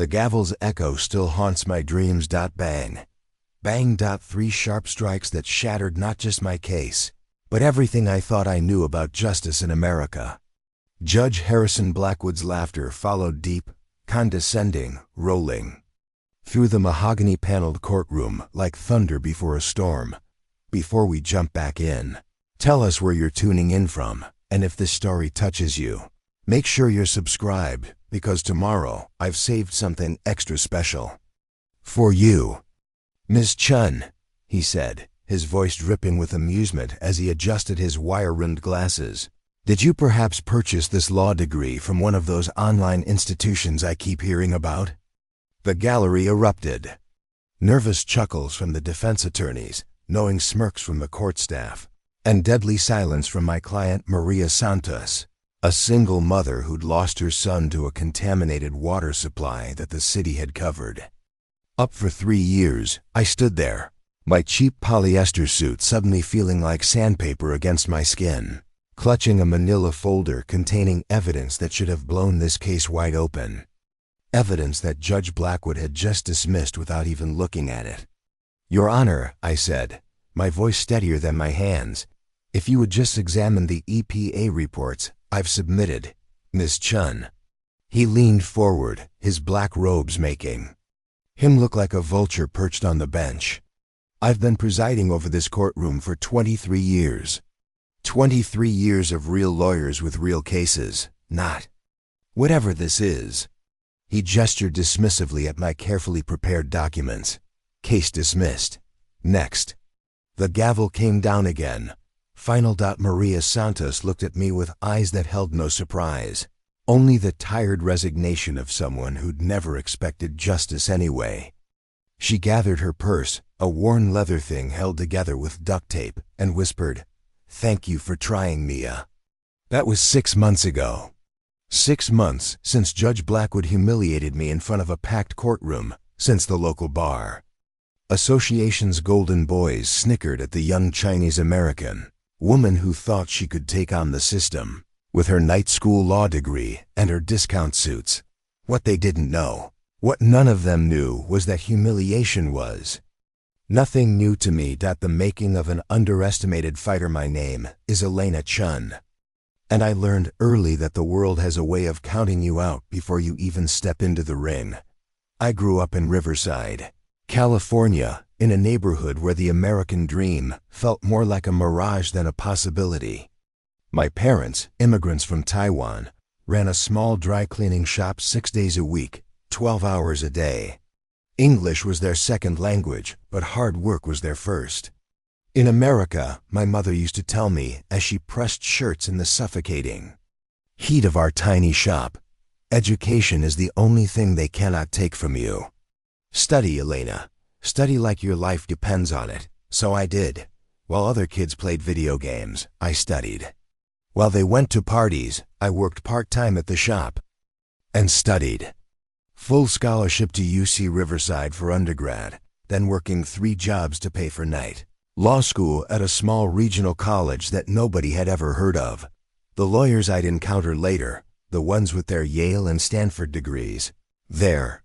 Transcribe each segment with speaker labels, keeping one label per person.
Speaker 1: The gavel's echo still haunts my dreams. Bang. Bang. Three sharp strikes that shattered not just my case, but everything I thought I knew about justice in America. Judge Harrison Blackwood's laughter followed deep, condescending, rolling through the mahogany-paneled courtroom like thunder before a storm. Before we jump back in, tell us where you're tuning in from, and if this story touches you, make sure you're subscribed, because tomorrow I've saved something extra special for you. "Miss Chen," he said, his voice dripping with amusement as he adjusted his wire-rimmed glasses, "did you perhaps purchase this law degree from one of those online institutions I keep hearing about?" The gallery erupted. Nervous chuckles from the defense attorneys, knowing smirks from the court staff, and deadly silence from my client Maria Santos, a single mother who'd lost her son to a contaminated water supply that the city had covered. Up for 3 years, I stood there, my cheap polyester suit suddenly feeling like sandpaper against my skin, clutching a manila folder containing evidence that should have blown this case wide open. Evidence that Judge Blackwood had just dismissed without even looking at it. "Your Honor," I said, my voice steadier than my hands, "if you would just examine the EPA reports I've submitted, Miss Chen." He leaned forward, his black robes making him look like a vulture perched on the bench. "I've been presiding over this courtroom for 23 years. 23 years of real lawyers with real cases, not whatever this is." He gestured dismissively at my carefully prepared documents. "Case dismissed. Next." The gavel came down again. Final. Maria Santos looked at me with eyes that held no surprise, only the tired resignation of someone who'd never expected justice anyway. She gathered her purse, a worn leather thing held together with duct tape, and whispered, "Thank you for trying, Mia." That was 6 months ago. 6 months since Judge Blackwood humiliated me in front of a packed courtroom, since the local bar association's golden boys snickered at the young Chinese-American woman who thought she could take on the system with her night school law degree and her discount suits. What they didn't know, what none of them knew, was that humiliation was nothing new to me. The making of an underestimated fighter. My name is Elena Chen. And I learned early that the world has a way of counting you out before you even step into the ring. I grew up in Riverside, California, in a neighborhood where the American dream felt more like a mirage than a possibility. My parents, immigrants from Taiwan, ran a small dry cleaning shop 6 days a week, 12 hours a day. English was their second language, but hard work was their first. In America, my mother used to tell me as she pressed shirts in the suffocating heat of our tiny shop, "Education is the only thing they cannot take from you. Study, Elena. Study like your life depends on it." So I did. While other kids played video games, I studied. While they went to parties, I worked part-time at the shop and studied. Full scholarship to UC Riverside for undergrad, then working 3 jobs to pay for night law school at a small regional college that nobody had ever heard of. The lawyers I'd encounter later, the ones with their Yale and Stanford degrees, their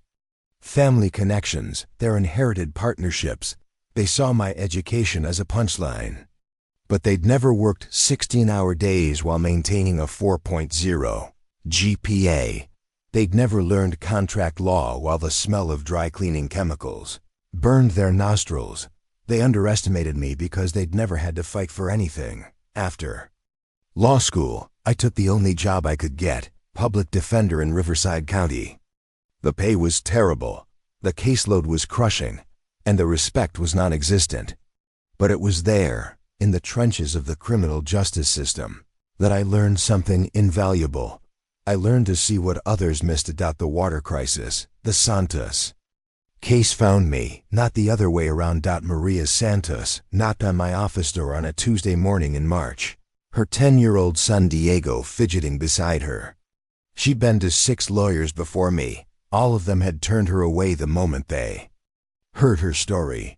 Speaker 1: family connections, their inherited partnerships, they saw my education as a punchline. But they'd never worked 16-hour days while maintaining a 4.0 GPA. They'd never learned contract law while the smell of dry cleaning chemicals burned their nostrils. They underestimated me because they'd never had to fight for anything. After law school, I took the only job I could get, public defender in Riverside County. The pay was terrible, the caseload was crushing, and the respect was non-existent. But it was there, in the trenches of the criminal justice system, that I learned something invaluable. I learned to see what others missed. The water crisis, the Santos case found me, not the other way around. Maria Santos knocked on my office door on a Tuesday morning in March, her 10-year-old son Diego fidgeting beside her. She'd been to 6 lawyers before me. All of them had turned her away the moment they heard her story.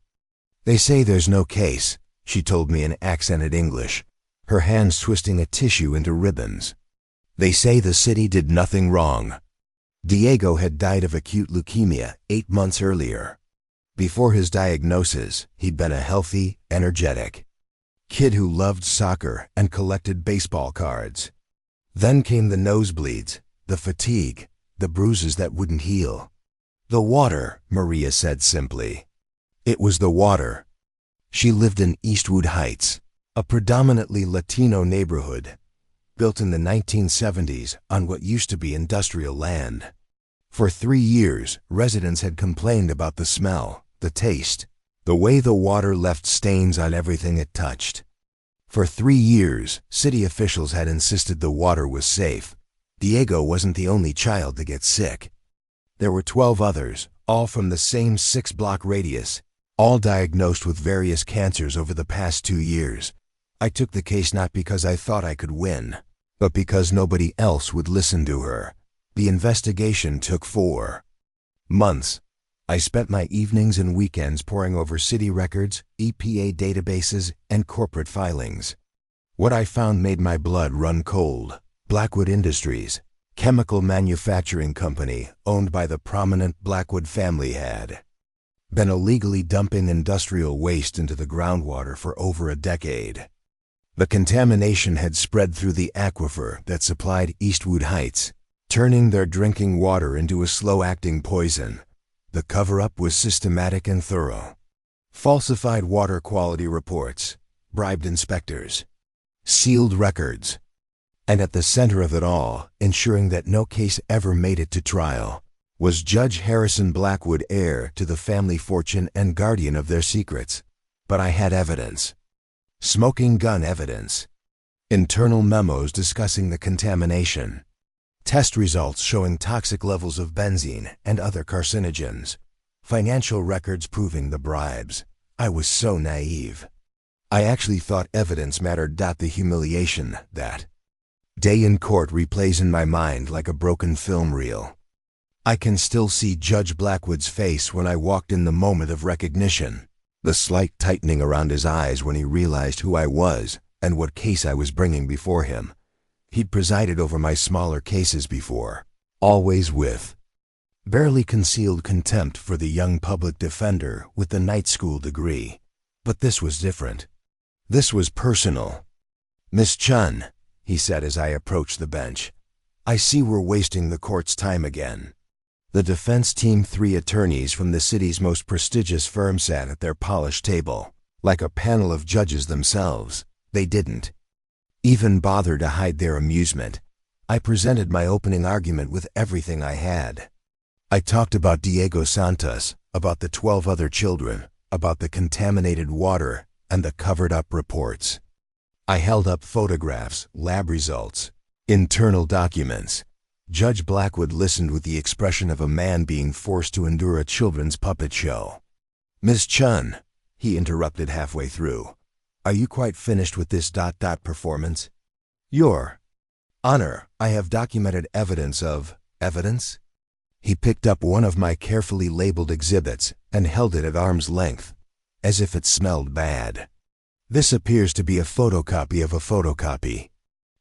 Speaker 1: "They say there's no case," she told me in accented English, her hands twisting a tissue into ribbons. "They say the city did nothing wrong." Diego had died of acute leukemia 8 months earlier. Before his diagnosis, he'd been a healthy, energetic kid who loved soccer and collected baseball cards. Then came the nosebleeds, the fatigue, the bruises that wouldn't heal. The water, Maria said simply. It was the water. She lived in Eastwood Heights, a predominantly Latino neighborhood, built in the 1970s on what used to be industrial land. For 3 years, residents had complained about the smell, the taste, the way the water left stains on everything it touched. For 3 years, city officials had insisted the water was safe. Diego wasn't the only child to get sick. There were 12 others, all from the same 6-block radius, all diagnosed with various cancers over the past 2 years. I took the case not because I thought I could win, but because nobody else would listen to her. The investigation took 4 months. I spent my evenings and weekends poring over city records, EPA databases, and corporate filings. What I found made my blood run cold. Blackwood Industries, chemical manufacturing company owned by the prominent Blackwood family, had been illegally dumping industrial waste into the groundwater for over a decade. The contamination had spread through the aquifer that supplied Eastwood Heights, turning their drinking water into a slow-acting poison. The cover-up was systematic and thorough. Falsified water quality reports, bribed inspectors, sealed records, and at the center of it all, ensuring that no case ever made it to trial, was Judge Harrison Blackwood, heir to the family fortune and guardian of their secrets. But I had evidence. Smoking gun evidence. Internal memos discussing the contamination. Test results showing toxic levels of benzene and other carcinogens. Financial records proving the bribes. I was so naive. I actually thought evidence mattered. The humiliation that day in court replays in my mind like a broken film reel. I can still see Judge Blackwood's face when I walked in, the moment of recognition, the slight tightening around his eyes when he realized who I was and what case I was bringing before him. He'd presided over my smaller cases before, always with barely concealed contempt for the young public defender with the night school degree. But this was different. This was personal. "Miss Chen," he said as I approached the bench, "I see we're wasting the court's time again." The defense team, 3 attorneys from the city's most prestigious firm, sat at their polished table, like a panel of judges themselves. They didn't even bother to hide their amusement. I presented my opening argument with everything I had. I talked about Diego Santos, about the 12 other children, about the contaminated water, and the covered-up reports. I held up photographs, lab results, internal documents. Judge Blackwood listened with the expression of a man being forced to endure a children's puppet show. "Miss Chen," he interrupted halfway through, "are you quite finished with this performance?" "Your Honor, I have documented evidence of..." "Evidence?" He picked up one of my carefully labeled exhibits and held it at arm's length, as if it smelled bad. "This appears to be a photocopy of a photocopy.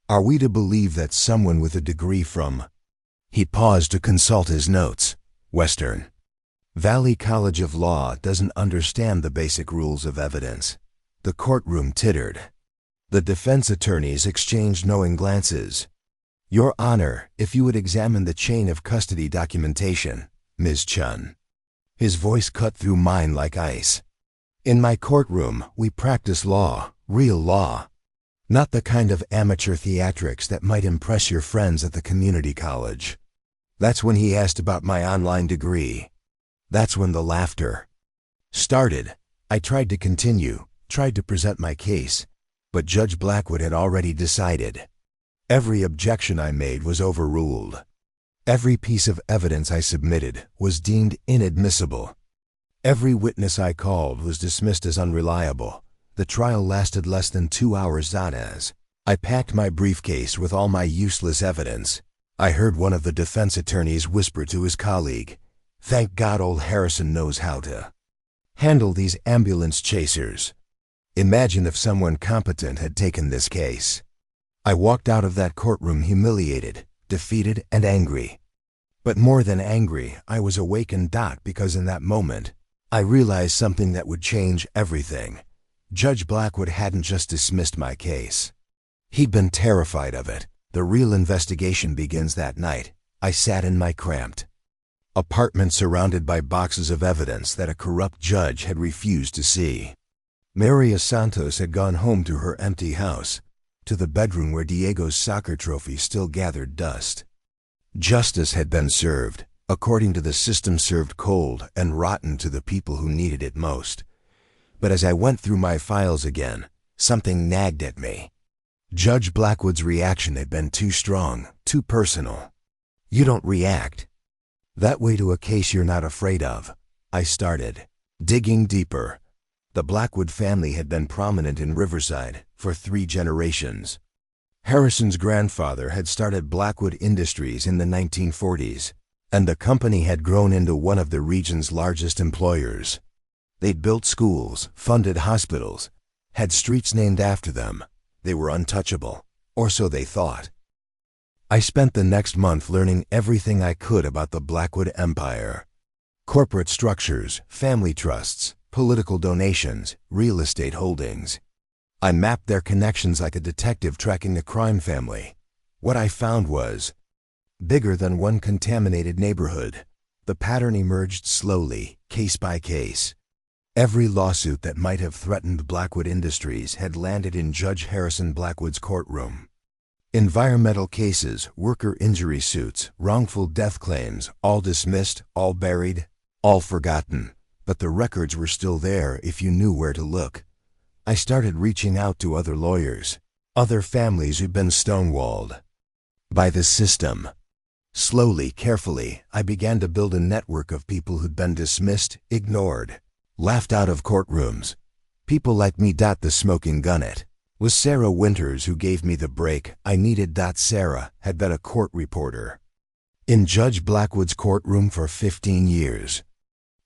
Speaker 1: Are we to believe that someone with a degree from..." He paused to consult his notes. "Western Valley College of Law doesn't understand the basic rules of evidence." The courtroom tittered. The defense attorneys exchanged knowing glances. "Your Honor, if you would examine the chain of custody documentation, Ms. Chen." His voice cut through mine like ice. "In my courtroom, we practice law, real law. Not the kind of amateur theatrics that might impress your friends at the community college." That's when he asked about my online degree. That's when the laughter started. I tried to continue, tried to present my case, but Judge Blackwood had already decided. Every objection I made was overruled. Every piece of evidence I submitted was deemed inadmissible. Every witness I called was dismissed as unreliable. The trial lasted less than 2 hours. As I packed my briefcase with all my useless evidence, I heard one of the defense attorneys whisper to his colleague, "Thank God old Harrison knows how to handle these ambulance chasers." Imagine if someone competent had taken this case. I walked out of that courtroom humiliated, defeated, and angry. But more than angry, I was awakened because in that moment, I realized something that would change everything. Judge Blackwood hadn't just dismissed my case. He'd been terrified of it. The real investigation begins that night. I sat in my cramped apartment surrounded by boxes of evidence that a corrupt judge had refused to see. Maria Santos had gone home to her empty house, to the bedroom where Diego's soccer trophy still gathered dust. Justice had been served, according to the system, served cold and rotten to the people who needed it most. But as I went through my files again, something nagged at me. Judge Blackwood's reaction had been too strong, too personal. You don't react that way to a case you're not afraid of. I started digging deeper. The Blackwood family had been prominent in Riverside for 3 generations. Harrison's grandfather had started Blackwood Industries in the 1940s, and the company had grown into one of the region's largest employers. They'd built schools, funded hospitals, had streets named after them. They were untouchable, or so they thought. I spent the next month learning everything I could about the Blackwood empire. Corporate structures, family trusts, political donations, real estate holdings. I mapped their connections like a detective tracking the crime family. What I found was bigger than one contaminated neighborhood. The pattern emerged slowly, case by case. Every lawsuit that might have threatened Blackwood Industries had landed in Judge Harrison Blackwood's courtroom. Environmental cases, worker injury suits, wrongful death claims, all dismissed, all buried, all forgotten. But the records were still there if you knew where to look. I started reaching out to other lawyers, other families who'd been stonewalled by the system. Slowly, carefully, I began to build a network of people who'd been dismissed, ignored, laughed out of courtrooms. People like me. The smoking gun it was Sarah Winters who gave me the break I needed. Sarah had been a court reporter in Judge Blackwood's courtroom for 15 years.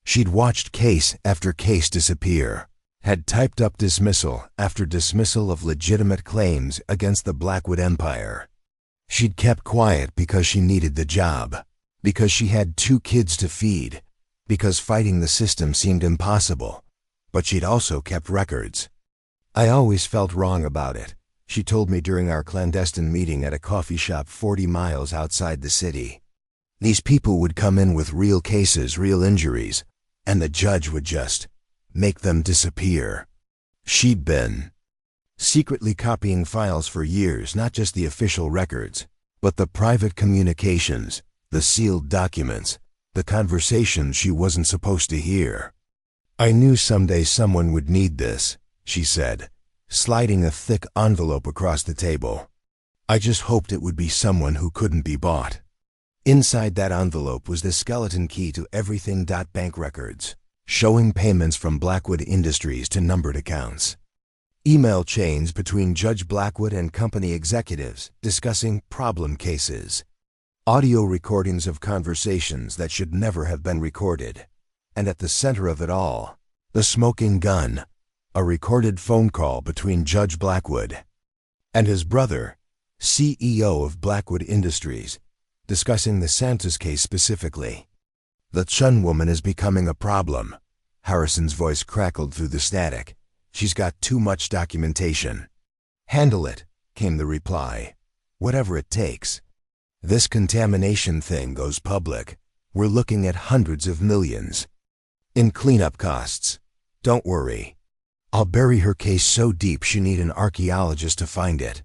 Speaker 1: She'd watched case after case disappear, had typed up dismissal after dismissal of legitimate claims against the Blackwood empire. She'd kept quiet because she needed the job, because she had 2 kids to feed, because fighting the system seemed impossible. But she'd also kept records. I always felt wrong about it, she told me during our clandestine meeting at a coffee shop 40 miles outside the city. These people would come in with real cases, real injuries, and the judge would just make them disappear. She'd been secretly copying files for years, not just the official records, but the private communications, the sealed documents, the conversations she wasn't supposed to hear. I knew someday someone would need this, she said, sliding a thick envelope across the table. I just hoped it would be someone who couldn't be bought. Inside that envelope was the skeleton key to everything. Bank records, showing payments from Blackwood Industries to numbered accounts. Email chains between Judge Blackwood and company executives discussing problem cases. Audio recordings of conversations that should never have been recorded. And at the center of it all, the smoking gun, a recorded phone call between Judge Blackwood and his brother, CEO of Blackwood Industries, discussing the Santos case specifically. The Chen woman is becoming a problem. Harrison's voice crackled through the static. She's got too much documentation. Handle it, came the reply. Whatever it takes. This contamination thing goes public. We're looking at hundreds of millions in cleanup costs. Don't worry. I'll bury her case so deep she need an archaeologist to find it.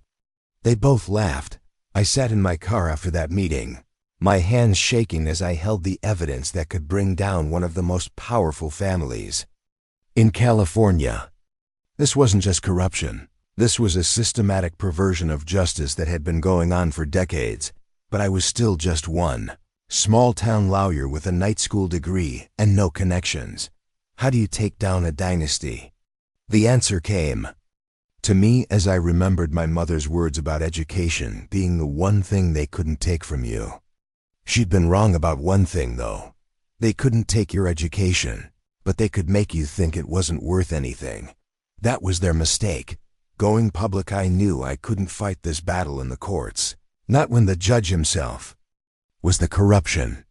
Speaker 1: They both laughed. I sat in my car after that meeting, my hands shaking as I held the evidence that could bring down one of the most powerful families in California. This wasn't just corruption. This was a systematic perversion of justice that had been going on for decades. But I was still just one small-town lawyer with a night school degree and no connections. How do you take down a dynasty? The answer came to me as I remembered my mother's words about education being the one thing they couldn't take from you. She'd been wrong about one thing, though. They couldn't take your education, but they could make you think it wasn't worth anything. That was their mistake. Going public, I knew I couldn't fight this battle in the courts. Not when the judge himself was the corruption.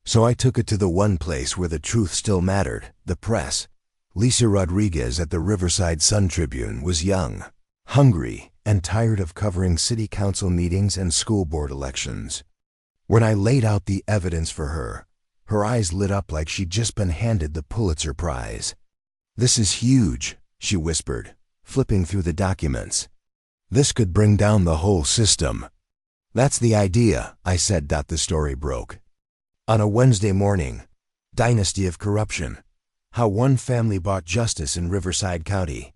Speaker 1: So I took it to the one place where the truth still mattered, the press. Lisa Rodriguez at the Riverside Sun-Tribune was young, hungry, and tired of covering city council meetings and school board elections. When I laid out the evidence for her, her eyes lit up like she'd just been handed the Pulitzer Prize. "This is huge," she whispered, flipping through the documents. "This could bring down the whole system." "That's the idea," I said. The story broke. On a Wednesday morning, Dynasty of Corruption: How One Family Bought Justice in Riverside County.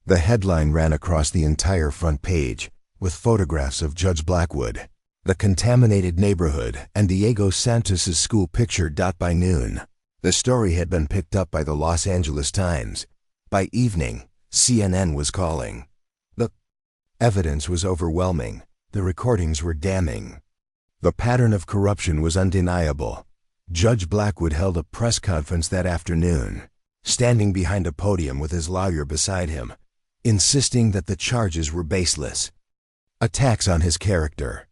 Speaker 1: The headline ran across the entire front page, with photographs of Judge Blackwood, the contaminated neighborhood, and Diego Santos' school pictured. By noon, the story had been picked up by the Los Angeles Times. By evening, CNN was calling. The evidence was overwhelming. The recordings were damning. The pattern of corruption was undeniable. Judge Blackwood held a press conference that afternoon, standing behind a podium with his lawyer beside him, insisting that the charges were baseless. Attacks on his character.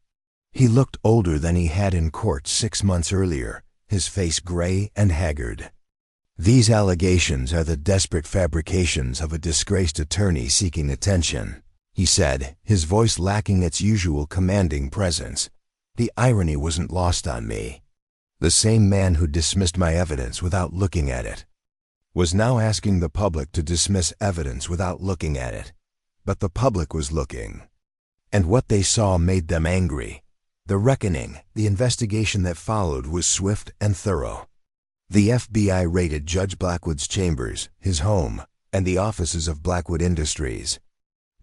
Speaker 1: He looked older than he had in court 6 months earlier, his face gray and haggard. "These allegations are the desperate fabrications of a disgraced attorney seeking attention," he said, his voice lacking its usual commanding presence. The irony wasn't lost on me. The same man who dismissed my evidence without looking at it was now asking the public to dismiss evidence without looking at it. But the public was looking. And what they saw made them angry. The reckoning, the investigation that followed, was swift and thorough. The FBI raided Judge Blackwood's chambers, his home, and the offices of Blackwood Industries.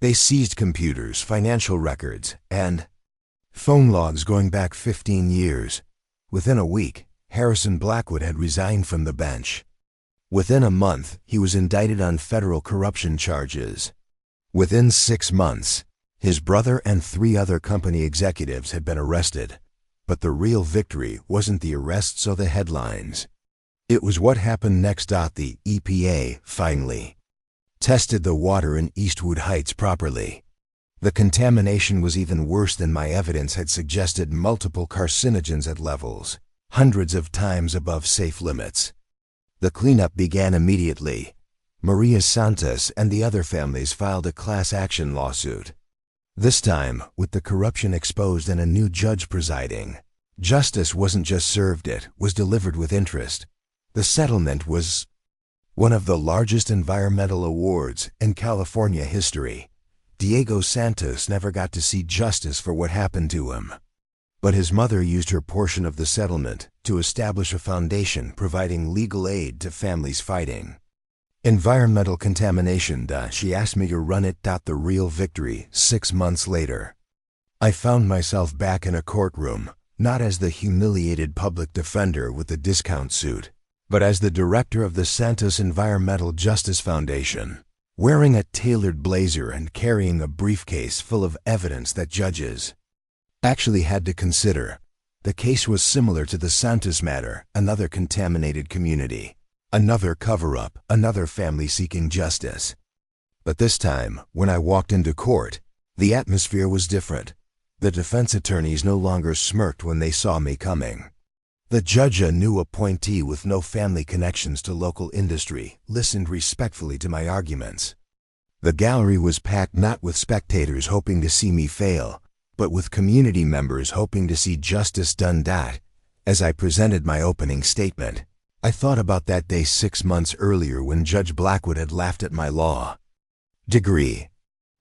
Speaker 1: They seized computers, financial records, and phone logs going back 15 years. Within a week, Harrison Blackwood had resigned from the bench. Within a month, he was indicted on federal corruption charges. Within 6 months, his brother and 3 other company executives had been arrested. But the real victory wasn't the arrests or the headlines. It was what happened next. The EPA, finally, tested the water in Eastwood Heights properly. The contamination was even worse than my evidence had suggested: multiple carcinogens at levels hundreds of times above safe limits. The cleanup began immediately. Maria Santos and the other families filed a class action lawsuit. This time, with the corruption exposed and a new judge presiding. Justice wasn't just served, it was delivered with interest. The settlement was one of the largest environmental awards in California history. Diego Santos never got to see justice for what happened to him. But his mother used her portion of the settlement to establish a foundation providing legal aid to families fighting environmental contamination. She asked me to run it. The real victory, 6 months later. I found myself back in a courtroom, not as the humiliated public defender with the discount suit, but as the director of the Santos Environmental Justice Foundation, wearing a tailored blazer and carrying a briefcase full of evidence that judges actually had to consider. The case was similar to the Santos matter: another contaminated community, another cover-up, another family seeking justice. But this time, when I walked into court, the atmosphere was different. The defense attorneys no longer smirked when they saw me coming. The judge, a new appointee with no family connections to local industry, listened respectfully to my arguments. The gallery was packed not with spectators hoping to see me fail, but with community members hoping to see justice done. As I presented my opening statement, I thought about that day 6 months earlier when Judge Blackwood had laughed at my law degree.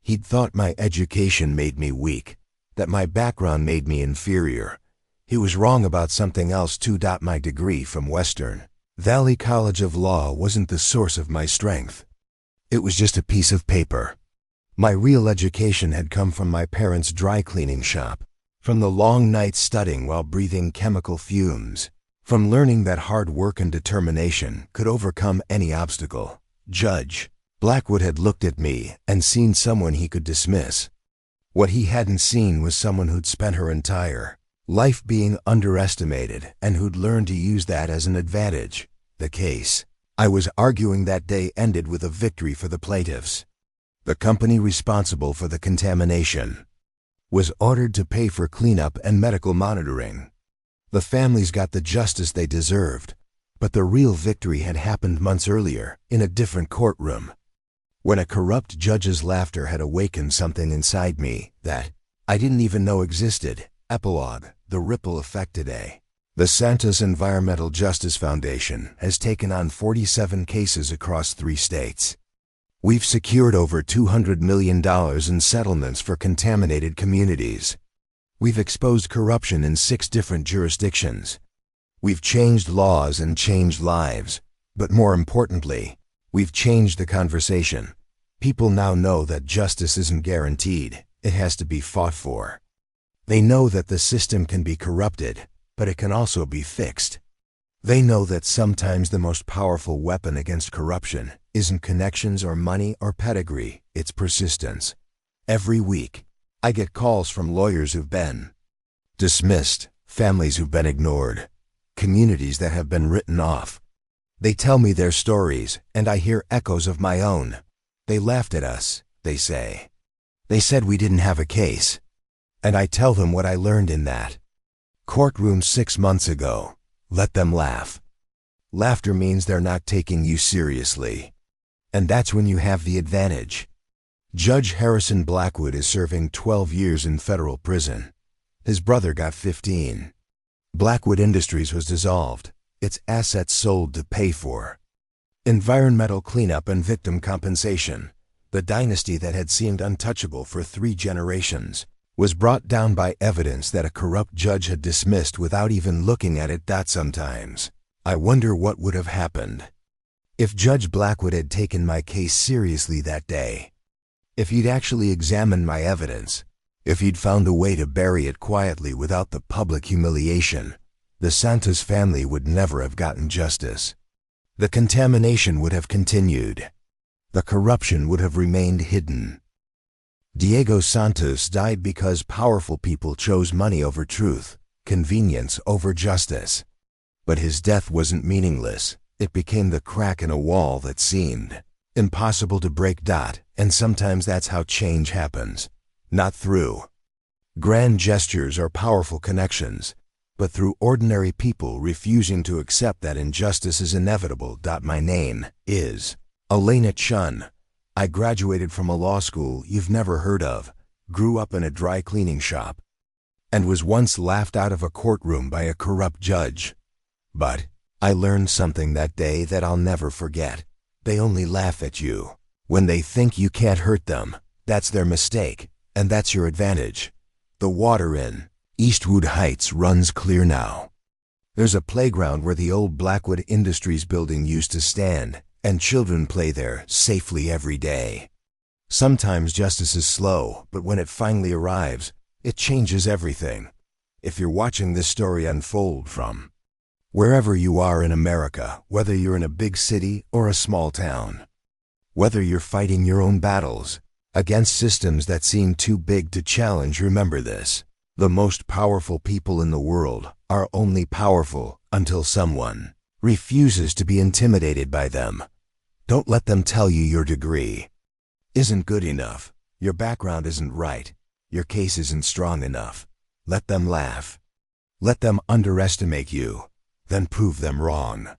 Speaker 1: He'd thought my education made me weak, that my background made me inferior. He was wrong about something else too. My degree from Western Valley College of Law wasn't the source of my strength. It was just a piece of paper. My real education had come from my parents' dry cleaning shop, from the long nights studying while breathing chemical fumes, from learning that hard work and determination could overcome any obstacle. Judge Blackwood had looked at me and seen someone he could dismiss. What he hadn't seen was someone who'd spent her entire life being underestimated and who'd learned to use that as an advantage. The case I was arguing that day ended with a victory for the plaintiffs. The company responsible for the contamination was ordered to pay for cleanup and medical monitoring. The families got the justice they deserved, but the real victory had happened months earlier, in a different courtroom. When a corrupt judge's laughter had awakened something inside me that I didn't even know existed. Epilogue, the ripple effect today. The Santos Environmental Justice Foundation has taken on 47 cases across 3 states. We've secured over $200 million in settlements for contaminated communities. We've exposed corruption in 6 different jurisdictions. We've changed laws and changed lives, but more importantly, we've changed the conversation. People now know that justice isn't guaranteed, it has to be fought for. They know that the system can be corrupted, but it can also be fixed. They know that sometimes the most powerful weapon against corruption isn't connections or money or pedigree, it's persistence. Every week, I get calls from lawyers who've been dismissed, families who've been ignored, communities that have been written off. They tell me their stories, and I hear echoes of my own. They laughed at us, they say. They said we didn't have a case. And I tell them what I learned in that courtroom 6 months ago. Let them laugh. Laughter means they're not taking you seriously. And that's when you have the advantage. Judge Harrison Blackwood is serving 12 years in federal prison. His brother got 15. Blackwood Industries was dissolved, its assets sold to pay for environmental cleanup and victim compensation. The dynasty that had seemed untouchable for 3 generations was brought down by evidence that a corrupt judge had dismissed without even looking at it. Sometimes I wonder what would have happened if Judge Blackwood had taken my case seriously that day. If he'd actually examined my evidence, if he'd found a way to bury it quietly without the public humiliation, the Santos family would never have gotten justice. The contamination would have continued. The corruption would have remained hidden. Diego Santos died because powerful people chose money over truth, convenience over justice. But his death wasn't meaningless. It became the crack in a wall that seemed impossible to break. And sometimes that's how change happens. Not through grand gestures or powerful connections, but through ordinary people refusing to accept that injustice is inevitable. My name is Chen. I graduated from a law school you've never heard of, grew up in a dry cleaning shop, and was once laughed out of a courtroom by a corrupt judge. But I learned something that day that I'll never forget. They only laugh at you when they think you can't hurt them. That's their mistake, and that's your advantage. The water in Eastwood Heights runs clear now. There's a playground where the old Blackwood Industries building used to stand, and children play there safely every day. Sometimes justice is slow, but when it finally arrives, it changes everything. If you're watching this story unfold from wherever you are in America, whether you're in a big city or a small town, whether you're fighting your own battles against systems that seem too big to challenge, remember this: the most powerful people in the world are only powerful until someone refuses to be intimidated by them. Don't let them tell you your degree isn't good enough, your background isn't right, your case isn't strong enough. Let them laugh. Let them underestimate you, then prove them wrong.